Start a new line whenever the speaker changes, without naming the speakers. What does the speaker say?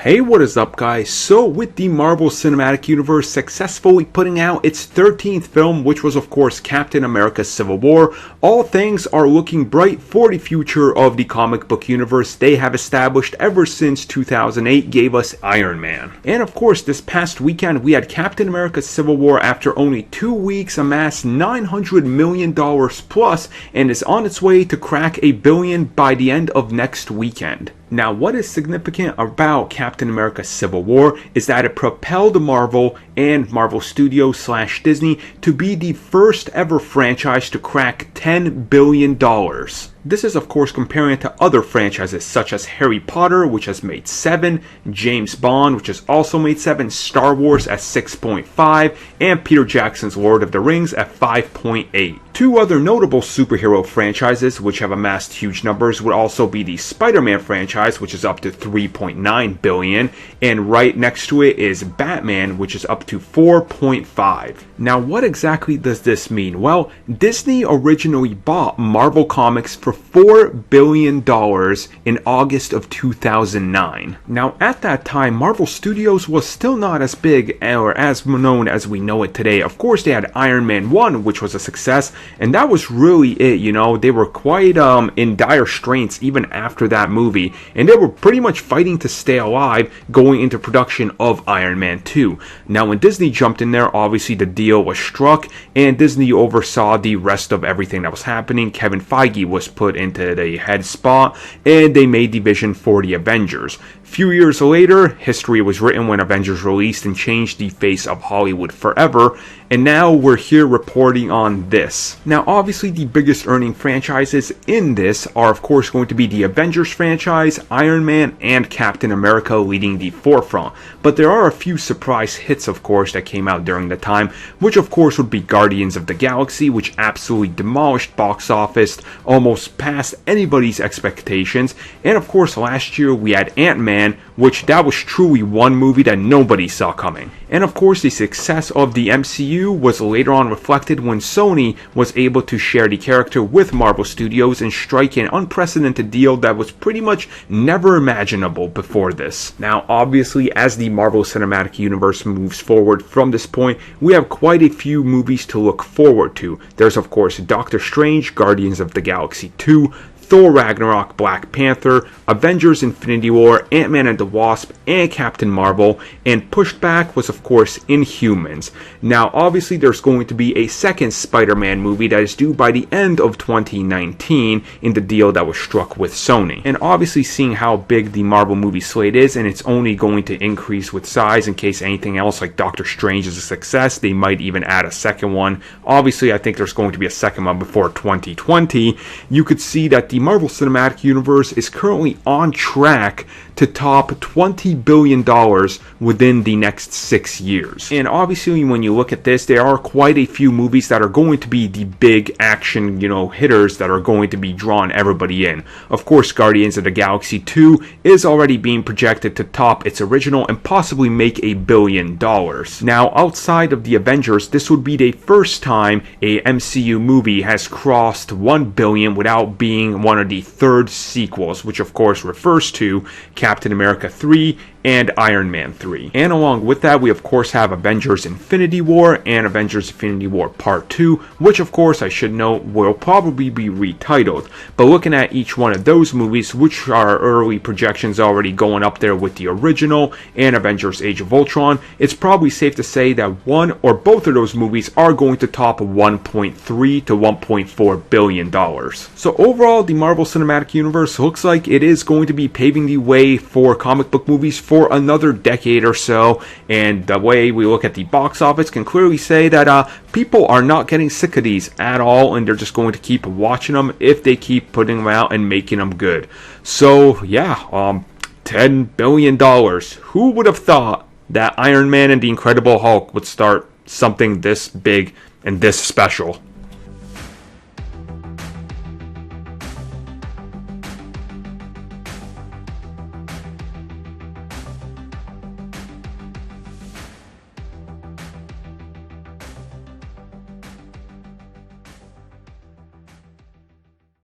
Hey, what is up, guys? So with the Marvel Cinematic Universe successfully putting out its 13th film, which was of course Captain America Civil War, all things are looking bright for the future of the comic book universe they have established ever since 2008 gave us Iron Man. And of course, this past weekend we had Captain America Civil War after only 2 weeks amassed $900 million plus and is on its way to crack $1 billion by the end of next weekend. Now, what is significant about Captain America Civil War is that it propelled Marvel and Marvel Studios / Disney to be the first ever franchise to crack $10 billion. This is of course comparing it to other franchises such as Harry Potter, which has made 7, James Bond, which has also made 7, Star Wars at 6.5, and Peter Jackson's Lord of the Rings at 5.8. Two other notable superhero franchises which have amassed huge numbers would also be the Spider-Man franchise, which is up to 3.9 billion, and right next to it is Batman, which is up to 4.5. Now, what exactly does this mean? Well, Disney originally bought Marvel Comics for $4 billion in August of 2009. Now, at that time, Marvel Studios was still not as big or as known as we know it today. Of course, they had Iron Man 1, which was a success, and that was really it, you know. They were quite in dire straits even after that movie, and they were pretty much fighting to stay alive going into production of Iron Man 2. Now, when Disney jumped in there, obviously the deal was struck, and Disney oversaw the rest of everything that was happening. Kevin Feige was put into the head spot, and they made the vision for the Avengers. Few years later, history was written when Avengers released and changed the face of Hollywood forever, and now we're here reporting on this. Now, obviously, the biggest earning franchises in this are, of course, going to be the Avengers franchise, Iron Man, and Captain America leading the forefront. But there are a few surprise hits, of course, that came out during the time, which, of course, would be Guardians of the Galaxy, which absolutely demolished box office, almost past anybody's expectations. And, of course, last year we had Ant-Man, which that was truly one movie that nobody saw coming. And of course, the success of the MCU was later on reflected when Sony was able to share the character with Marvel Studios and strike an unprecedented deal that was pretty much never imaginable before this. Now, obviously, as the Marvel Cinematic Universe moves forward from this point, we have quite a few movies to look forward to. There's of course Doctor Strange, Guardians of the Galaxy 2, Thor Ragnarok, Black Panther, Avengers Infinity War, Ant-Man and the Wasp, and Captain Marvel, and pushed back was of course Inhumans. Now, obviously there's going to be a second Spider-Man movie that is due by the end of 2019 in the deal that was struck with Sony. And obviously, seeing how big the Marvel movie slate is, and it's only going to increase with size in case anything else like Doctor Strange is a success, they might even add a second one. Obviously, I think there's going to be a second one before 2020. You could see that the Marvel Cinematic Universe is currently on track to top $20 billion within the next 6 years. And obviously, when you look at this, there are quite a few movies that are going to be the big action, hitters that are going to be drawing everybody in. Of course, Guardians of the Galaxy 2 is already being projected to top its original and possibly make $1 billion. Now, outside of the Avengers, this would be the first time a MCU movie has crossed $1 billion without being one of the third sequels, which of course refers to Captain America 3 and Iron Man 3. And along with that, we of course have Avengers Infinity War and Avengers Infinity War Part 2, which of course I should note will probably be retitled. But looking at each one of those movies, which are early projections already going up there with the original and Avengers Age of Ultron, it's probably safe to say that one or both of those movies are going to top $1.3 to $1.4 billion. So overall, the Marvel Cinematic Universe looks like it is going to be paving the way for comic book movies for another decade or so, and the way we look at the box office can clearly say that people are not getting sick of these at all, and they're just going to keep watching them if they keep putting them out and making them good. So yeah, $10 billion. Who would have thought that Iron Man and the Incredible Hulk would start something this big and this special?